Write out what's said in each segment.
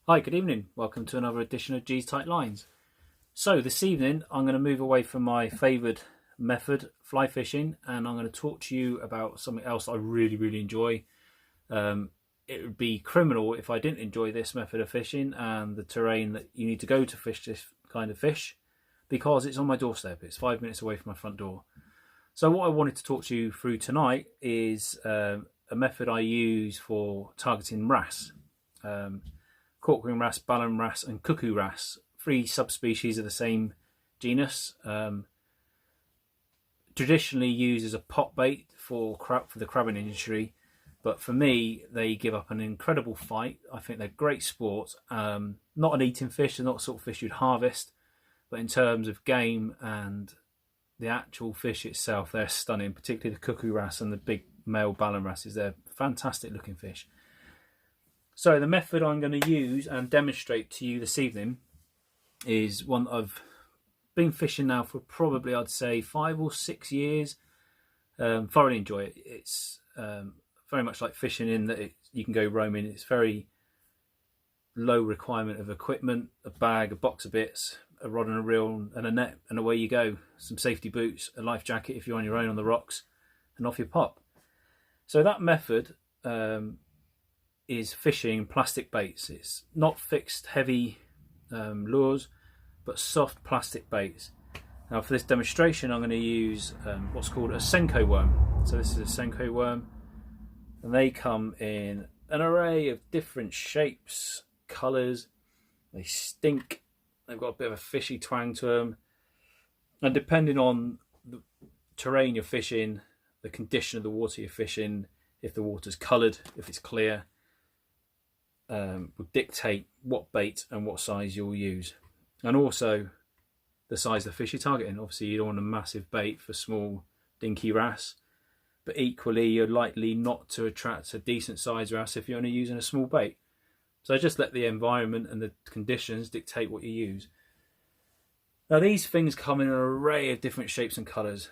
Hi, good evening. Welcome to another edition of G's Tight Lines. So this evening I'm going to move away from my favoured method, fly fishing, and I'm going to talk to you about something else I really enjoy. It would be criminal if I didn't enjoy this method of fishing and the terrain that you need to go to fish this kind of fish, because it's on my doorstep. It's 5 minutes away from my front door. So what I wanted to talk to you through tonight is a method I use for targeting wrasse. Cork-ring wrasse, ballan wrasse, and cuckoo wrasse, three subspecies of the same genus. Traditionally used as a pot bait for the crabbing industry, but for me, they give up an incredible fight. I think they're great sport. Not an eating fish, they're not the sort of fish you'd harvest, but in terms of game and the actual fish itself, they're stunning, particularly the cuckoo wrasse and the big male ballan wrasses. They're fantastic looking fish. So the method I'm going to use and demonstrate to you this evening is one I've been fishing now for probably, I'd say, 5 or 6 years. Thoroughly enjoy it. It's very much like fishing in that you can go roaming. It's very low requirement of equipment, a bag, a box of bits, a rod and a reel and a net, and away you go. Some safety boots, a life jacket if you're on your own on the rocks, and off you pop. So that method is fishing plastic baits. It's not fixed heavy lures, but soft plastic baits. Now for this demonstration I'm going to use what's called a Senko worm. So this is a Senko worm, and they come in an array of different shapes, colours. They stink. They've got a bit of a fishy twang to them, and depending on the terrain you're fishing, the condition of the water you're fishing, if the water's coloured, if it's clear, will dictate what bait and what size you'll use, and also the size of the fish you're targeting. Obviously you don't want a massive bait for small dinky wrasse, but equally you're likely not to attract a decent sized wrasse if you're only using a small bait. So just let the environment and the conditions dictate what you use. Now these things come in an array of different shapes and colours.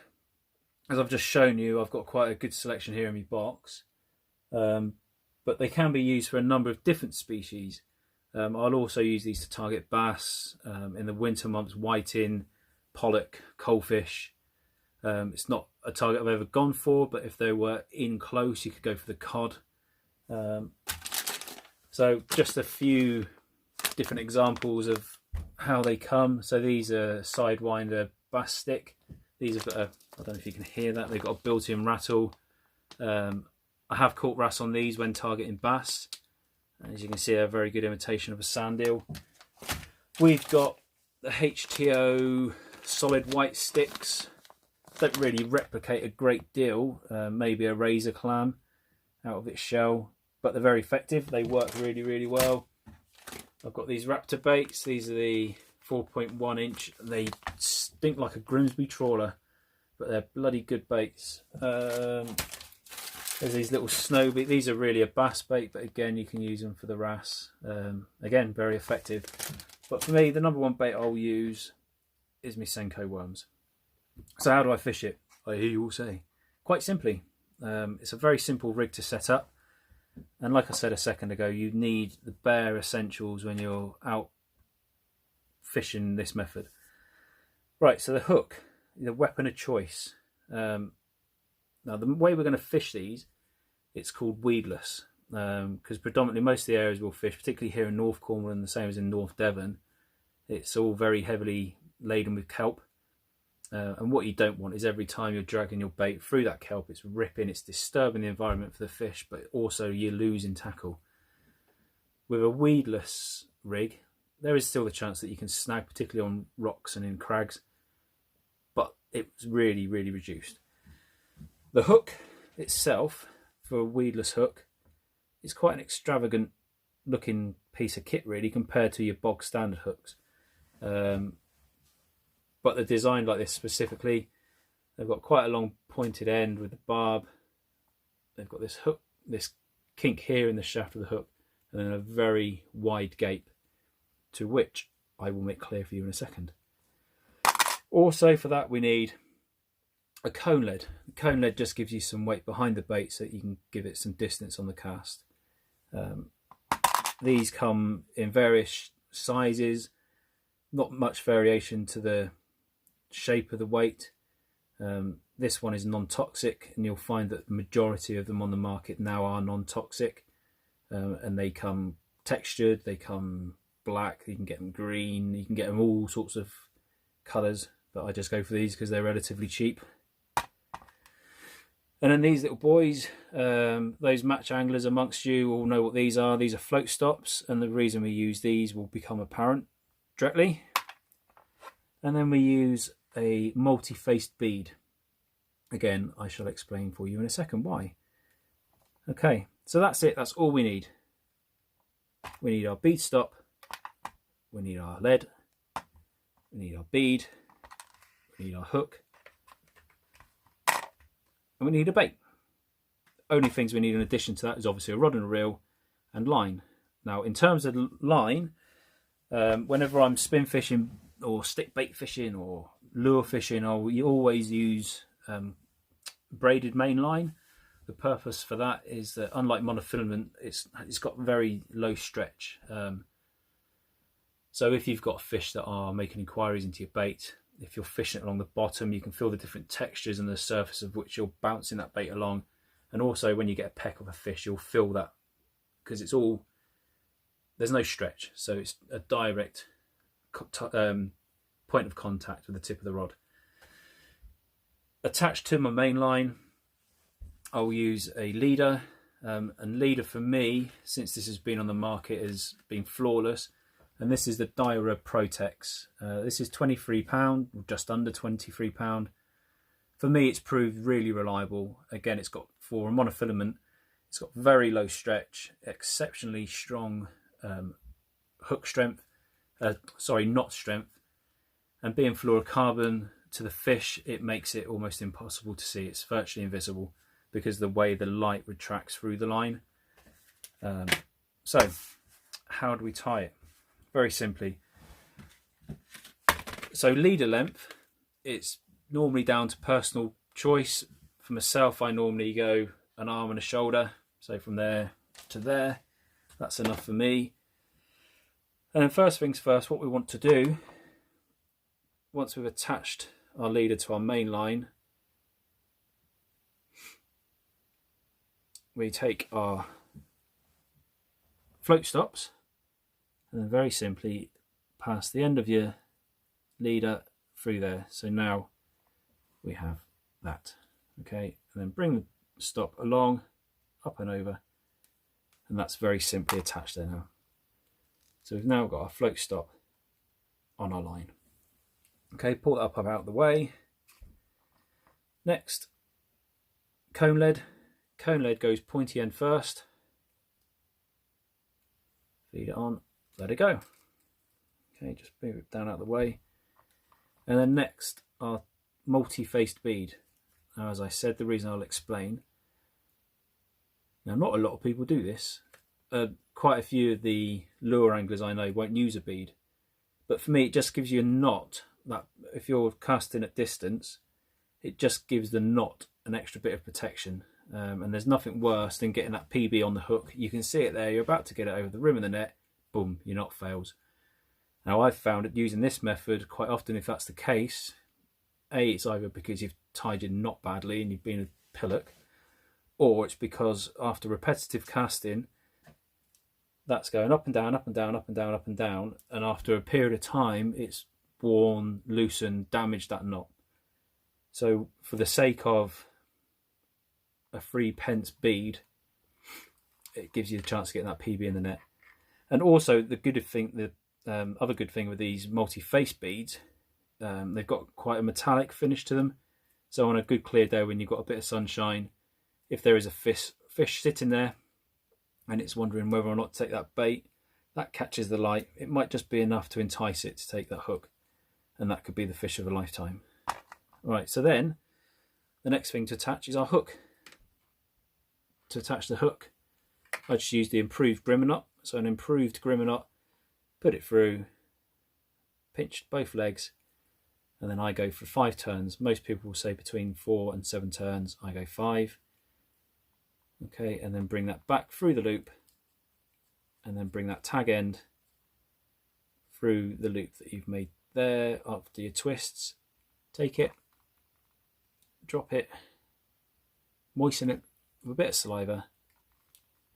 As I've just shown you, I've got quite a good selection here in my box, but they can be used for a number of different species. I'll also use these to target bass, in the winter months, whiting, pollock, coalfish. It's not a target I've ever gone for, but if they were in close, you could go for the cod. So just a few different examples of how they come. So these are Sidewinder bass stick. These have got a, I don't know if you can hear that, they've got a built-in rattle. I have caught wrasse on these when targeting bass. As you can see, a very good imitation of a sand eel. We've got the HTO solid white sticks. Don't really replicate a great deal. Maybe a razor clam out of its shell, but they're very effective. They work really well. I've got these Raptor baits. These are the 4.1 inch. They stink like a Grimsby trawler, but they're bloody good baits. There's these little snow beat. These are really a bass bait, but again you can use them for the wrasse. Again, very effective. But for me, the number one bait I'll use is my Senko worms. So how do I fish it? I hear you all say. Quite simply. It's a very simple rig to set up. And like I said a second ago, you need the bare essentials when you're out fishing this method. Right, so the hook, the weapon of choice. Now the way we're going to fish these, it's called weedless, because predominantly most of the areas we'll fish, particularly here in North Cornwall and the same as in North Devon, it's all very heavily laden with kelp. And what you don't want is every time you're dragging your bait through that kelp, it's ripping, it's disturbing the environment for the fish, but also you're losing tackle. With a weedless rig, there is still the chance that you can snag, particularly on rocks and in crags, but it's really reduced. The hook itself, for a weedless hook, is quite an extravagant looking piece of kit really compared to your bog standard hooks. But they're designed like this specifically. They've got quite a long pointed end with the barb. They've got this hook, this kink here in the shaft of the hook, and then a very wide gape, to which I will make clear for you in a second. Also for that we need a cone lead. The cone lead just gives you some weight behind the bait so that you can give it some distance on the cast. These come in various sizes, not much variation to the shape of the weight. This one is non-toxic, and you'll find that the majority of them on the market now are non-toxic, and they come textured, they come black, you can get them green, you can get them all sorts of colours, but I just go for these because they're relatively cheap. And then these little boys, those match anglers amongst you all know what these are. These are float stops, and the reason we use these will become apparent directly. And then we use a multi-faced bead. Again, I shall explain for you in a second why. Okay, so that's it. That's all we need. We need our bead stop. We need our lead. We need our bead. We need our hook. And we need a bait. Only things we need in addition to that is obviously a rod and a reel and line. Now, in terms of line, whenever I'm spin fishing or stick bait fishing or lure fishing, I'll always use braided main line. The purpose for that is that, unlike monofilament, it's got very low stretch. So if you've got fish that are making inquiries into your bait, if you're fishing it along the bottom, you can feel the different textures and the surface of which you're bouncing that bait along. And also when you get a peck of a fish, you'll feel that, because there's no stretch. So it's a direct point of contact with the tip of the rod. Attached to my main line, I'll use a leader. And leader for me, since this has been on the market, has been flawless. And this is the Dyra Protex. This is £23, just under £23. For me, it's proved really reliable. Again, it's got, for a monofilament, it's got very low stretch, exceptionally strong hook strength, knot strength. And being fluorocarbon to the fish, it makes it almost impossible to see. It's virtually invisible because the way the light retracts through the line. So, how do we tie it? Very simply. So leader length, it's normally down to personal choice. For myself, I normally go an arm and a shoulder. So from there to there, that's enough for me. And then first things first, what we want to do, once we've attached our leader to our main line, we take our float stops, and then very simply pass the end of your leader through there. So now we have that. Okay, and then bring the stop along, up and over, and that's very simply attached there now. So we've now got our float stop on our line. Okay, pull that up out of the way. Next, cone lead. Cone lead goes pointy end first. Feed it on. Let it go. Okay, just move it down out of the way. And then next, our multi-faced bead. Now, as I said, the reason I'll explain. Now, not a lot of people do this. Quite a few of the lure anglers I know won't use a bead. But for me, it just gives you a knot. That if you're casting at distance, it just gives the knot an extra bit of protection. And there's nothing worse than getting that PB on the hook. You can see it there. You're about to get it over the rim of the net. Boom, your knot fails. Now, I've found it using this method quite often, if that's the case, A, it's either because you've tied your knot badly and you've been a pillock, or it's because after repetitive casting, that's going up and down, up and down, up and down, up and down, and after a period of time, it's worn, loosened, damaged that knot. So for the sake of a 3p bead, it gives you the chance to get that PB in the net. And also the other good thing with these multi-face beads, they've got quite a metallic finish to them. So on a good clear day when you've got a bit of sunshine, if there is a fish sitting there and it's wondering whether or not to take that bait, that catches the light. It might just be enough to entice it to take that hook, and that could be the fish of a lifetime. Right, so then the next thing to attach is our hook. To attach the hook, I just use the improved Grimmer knot. So an improved Grimmer knot, put it through, pinch both legs, and then I go for 5 turns. Most people will say between 4 and 7 turns. I go 5. Okay, and then bring that back through the loop, and then bring that tag end through the loop that you've made there after your twists. Take it, drop it, moisten it with a bit of saliva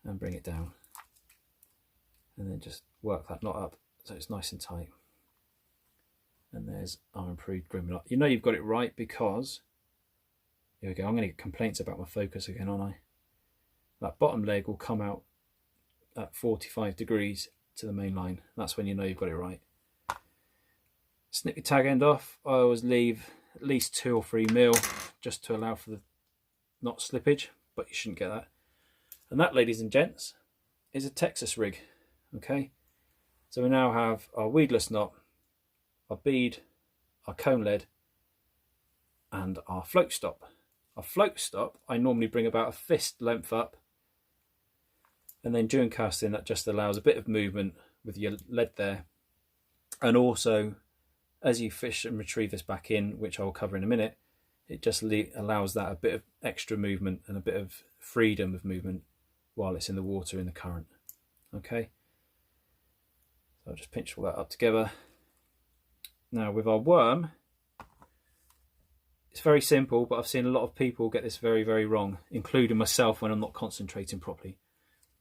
and bring it down, and then just work that knot up so it's nice and tight. And there's our improved grooming knot. You know you've got it right because, here we go, I'm going to get complaints about my focus again, aren't I? That bottom leg will come out at 45 degrees to the main line. That's when you know you've got it right. Snip your tag end off. I always leave at least 2 or 3 mil just to allow for the knot slippage, but you shouldn't get that. And that, ladies and gents, is a Texas rig. Okay, so we now have our weedless knot, our bead, our cone lead, and our float stop. Our float stop I normally bring about a fist length up, and then during casting that just allows a bit of movement with your lead there, and also as you fish and retrieve this back in, which I'll cover in a minute, it just allows that a bit of extra movement and a bit of freedom of movement while it's in the water in the current. Okay, so I'll just pinch all that up together. Now with our worm, it's very simple, but I've seen a lot of people get this very, very wrong, including myself when I'm not concentrating properly.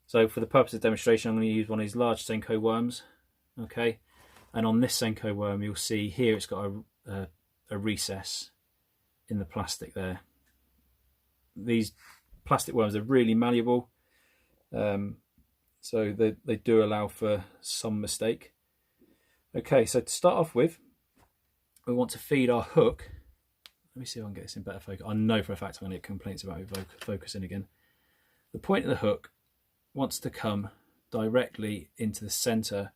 So for the purpose of demonstration, I'm going to use one of these large Senko worms. Okay, and on this Senko worm, you'll see here it's got a recess in the plastic there. These plastic worms are really malleable, so they do allow for some mistake. Okay, so to start off with, we want to feed our hook. Let me see if I can get this in better focus. I know for a fact I'm going to get complaints about focusing again. The point of the hook wants to come directly into the center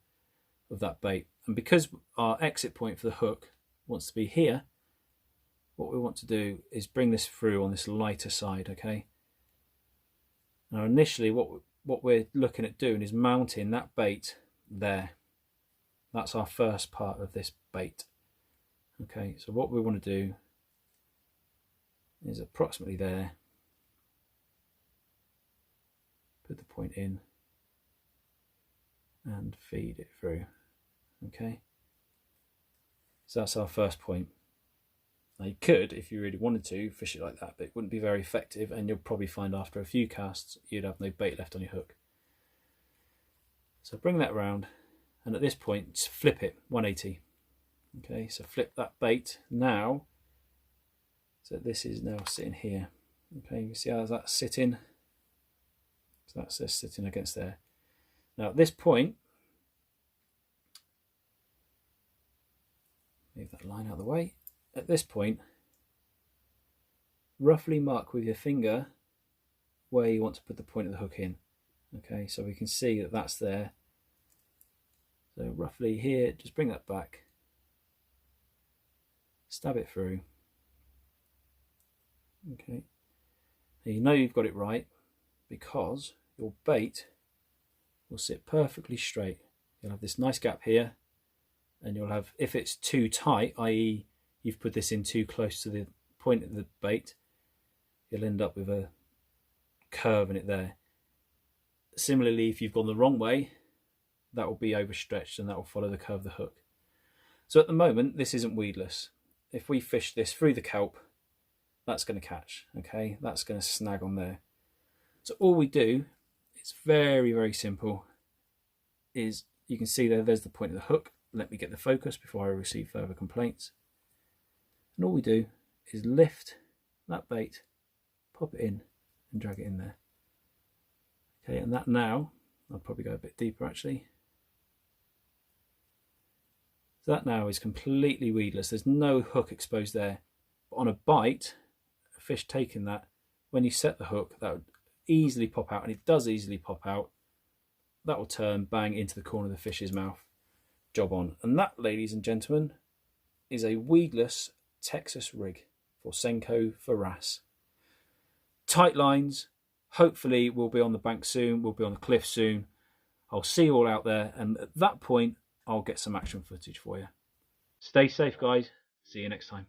of that bait. And because our exit point for the hook wants to be here, what we want to do is bring this through on this lighter side, okay? Now initially what we're looking at doing is mounting that bait there. That's our first part of this bait. Okay, so what we want to do is approximately there, put the point in and feed it through. Okay, so that's our first point. Now you could, if you really wanted to, fish it like that, but it wouldn't be very effective, and you'll probably find after a few casts you'd have no bait left on your hook. So bring that around, and at this point flip it 180. Okay, so flip that bait now. So this is now sitting here. Okay, you see how that's sitting? So that's just sitting against there. Now at this point, move that line out of the way. At this point, roughly mark with your finger where you want to put the point of the hook in. Okay, so we can see that that's there. So roughly here, just bring that back, stab it through. Okay, now you know you've got it right because your bait will sit perfectly straight. You'll have this nice gap here, and you'll have, if it's too tight, i.e. you've put this in too close to the point of the bait, you'll end up with a curve in it there. Similarly, if you've gone the wrong way, that will be overstretched and that will follow the curve of the hook. So at the moment, this isn't weedless. If we fish this through the kelp, that's going to catch, okay? That's going to snag on there. So all we do, it's very, very simple, is you can see there's the point of the hook. Let me get the focus before I receive further complaints. And all we do is lift that bait, pop it in and drag it in there. Okay, and that now, I'll probably go a bit deeper actually. So that now is completely weedless. There's no hook exposed there. But on a bite, a fish taking that, when you set the hook, that would easily pop out, and it does easily pop out. That will turn bang into the corner of the fish's mouth. Job on. And that, ladies and gentlemen, is a weedless Texas rig for Senko for wrasse. Tight lines. Hopefully we'll be on the bank soon. We'll be on the cliff soon. I'll see you all out there, and at that point I'll get some action footage for you. Stay safe, guys. See you next time.